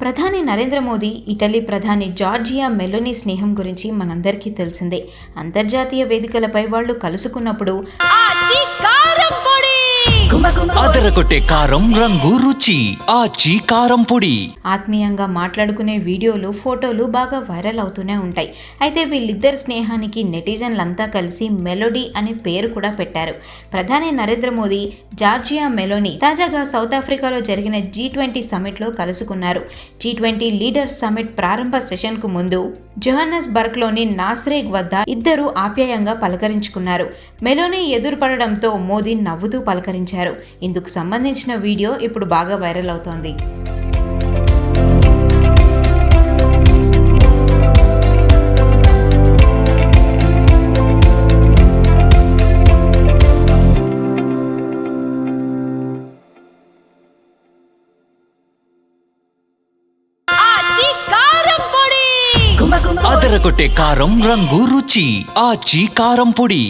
ప్రధాని నరేంద్ర మోదీ ఇటలీ ప్రధాని Georgia Meloni స్నేహం గురించి మనందరికీ తెలిసిందే. అంతర్జాతీయ వేదికలపై వాళ్ళు కలుసుకున్నప్పుడు అదరగొట్టే కారం రంగు రుచి ఆచి కారం పొడి ఆత్మీయంగా మాట్లాడుకునే వీడియోలు, ఫోటోలు బాగా వైరల్ అవుతూనే ఉంటాయి. అయితే వీళ్ళిద్దరి స్నేహానికి నెటిజన్లంతా కలిసి మెలోడీ అనే పేరు కూడా పెట్టారు. ప్రధాని నరేంద్ర మోదీ జార్జియా మెలోనీ తాజాగా సౌత్ ఆఫ్రికాలో జరిగిన G20 సమ్మిట్లో కలుసుకున్నారు. G20 లీడర్స్ సమ్మిట్ ప్రారంభ సెషన్కు ముందు జోహాన్నెస్బర్గ్లోని నాస్రేగ్ వద్ద ఇద్దరు ఆప్యాయంగా పలకరించుకున్నారు. మెలోనీ ఎదురుపడడంతో మోదీ నవ్వుతూ పలకరించారు. ఇందుకు సంబంధించిన వీడియో ఇప్పుడు బాగా వైరల్ అవుతోంది. అదరగొట్టే కారం రంగు రుచి ఆచి కారం పొడి.